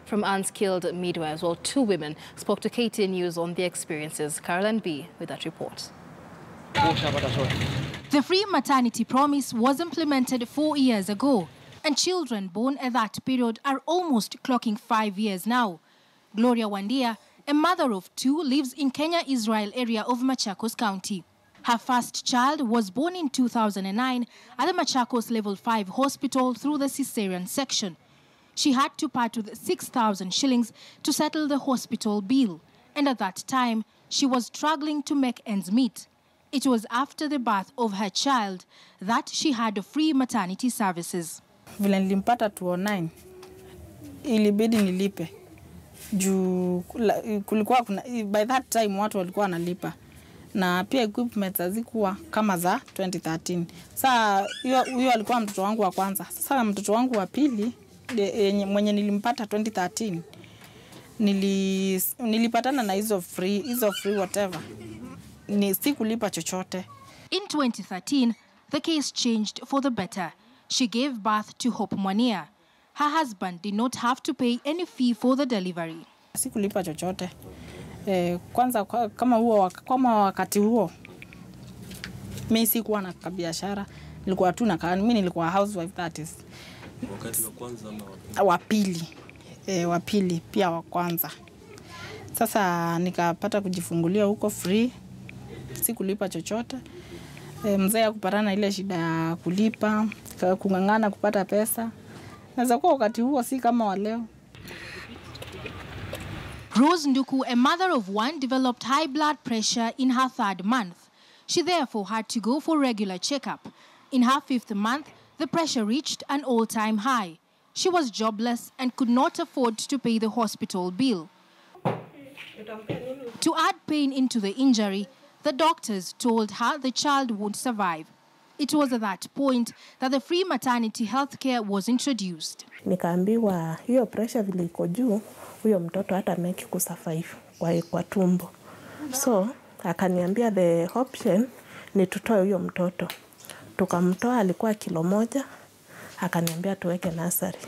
from unskilled midwives, while two women spoke to KTN News on their experiences. Caroline B. with that report. The free maternity promise was implemented 4 years ago, and children born at that period are almost clocking 5 years now. Gloria Wandia, a mother of two, lives in Kenya-Israel area of Machakos County. Her first child was born in 2009 at the Machakos Level 5 hospital through the cesarean section. She had to part with 6,000 shillings to settle the hospital bill, and at that time, she was struggling to make ends meet. It was after the birth of her child that she had free maternity services. Vile nilimpata 2009, ilibidi nilipe. Juu kulikuwa by that time watu walikuwa wanalipa. Na pia equipment hazikuwa kama za 2013. Sasa huyo alikuwa mtoto wangu wa kwanza. Sasa mtoto wangu wa pili mwenye nilimpata 2013 nilipatana na hizo free whatever. Ni sikulipa chochote. In 2013, the case changed for the better. She gave birth to Hope Mwania. Her husband did not have to pay any fee for the delivery. Sikulipa chochote. Kwanza kama wakati huo mimi sikuwa na biashara, nilikuwa tu mimi nilikuwa housewife, that is. Wakati wa kwanza ama wa pili pia wa kwanza. Sasa nikapata kujifungulia huko free, sikulipa chochote. Mzee akupatana ile shida ya kulipa, kungangana kupata pesa. Naweza kuwa wakati huo si kama wa leo. Rose Nduku, a mother of one, developed high blood pressure in her 3rd month. She therefore had to go for regular checkup. In her 5th month, the pressure reached an all-time high. She was jobless and could not afford to pay the hospital bill. To add pain into the injury, the doctors told her the child won't survive. It was at that point that the free maternity health care was introduced. Nikaambiwa hiyo pressure vile iko juu, huyo mtoto hata make kusurvive kwa tumbo. So akaniambia the option ni tutoe huyo mtoto. Tukamtoa, alikuwa kilo 1, akaniambia tuweke nursery.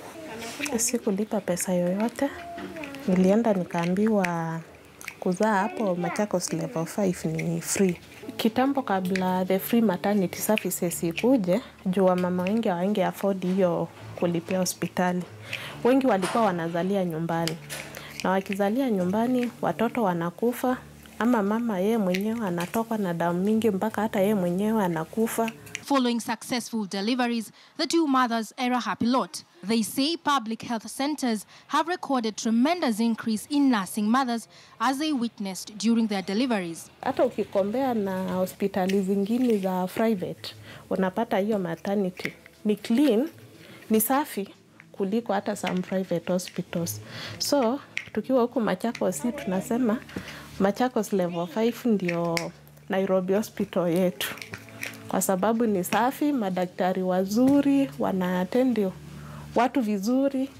Sikulipa pesa yoyote. Nilienda nikaambiwa kuzaa hapo Machakos Level 5 ni free. Kitambo kabla the free maternity services ikuje, juu mama wengi hawange afford hiyo kulipia hospitali. Wengi walikuwa wanazalia nyumbani. Na wakizalia nyumbani watoto wanakufa, ama mama yeye mwenyewe anatoka na damu mingi mpaka hata yeye mwenyewe anakufa. Following successful deliveries, the two mothers are a happy lot. They say public health centers have recorded tremendous increase in nursing mothers as they witnessed during their deliveries. Hata ukikombea na hospitali zingine za private, unapata hiyo maternity ni clean, ni safi kuliko hata some private hospitals. So tukiwa huku Machakos, tunasema Machakos Level 5 ndio Nairobi Hospital yetu. Kwa sababu ni safi, madaktari wazuri, wanaattend watu vizuri,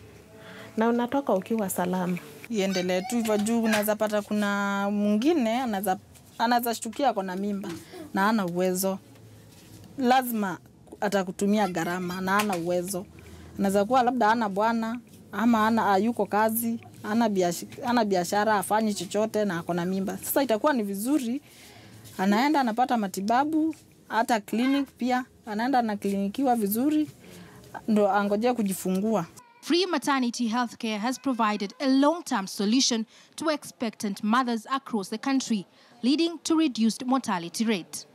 na unatoka ukiwa salama. Iendelee tu hivyo juu unaweza pata kuna mwingine anaweza shtukia kuna mimba na hana uwezo. Lazima atakutumia gharama na hana uwezo. Anaweza kuwa labda hana bwana ama hayuko kazi, hana biashara, hafanyi chochote na ako na mimba. Sasa itakuwa ni vizuri anaenda anapata matibabu, hata clinic pia anaenda na klinikiwa vizuri ndo angojea kujifungua. Free maternity healthcare has provided a long-term solution to expectant mothers across the country, leading to reduced mortality rate.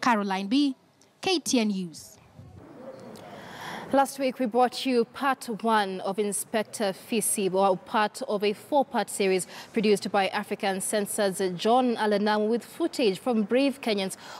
Caroline B., KTN News. Last week, we brought you part 1 of Inspector Fisi, or part of a 4-part series produced by African censors John Alenam, with footage from brave Kenyans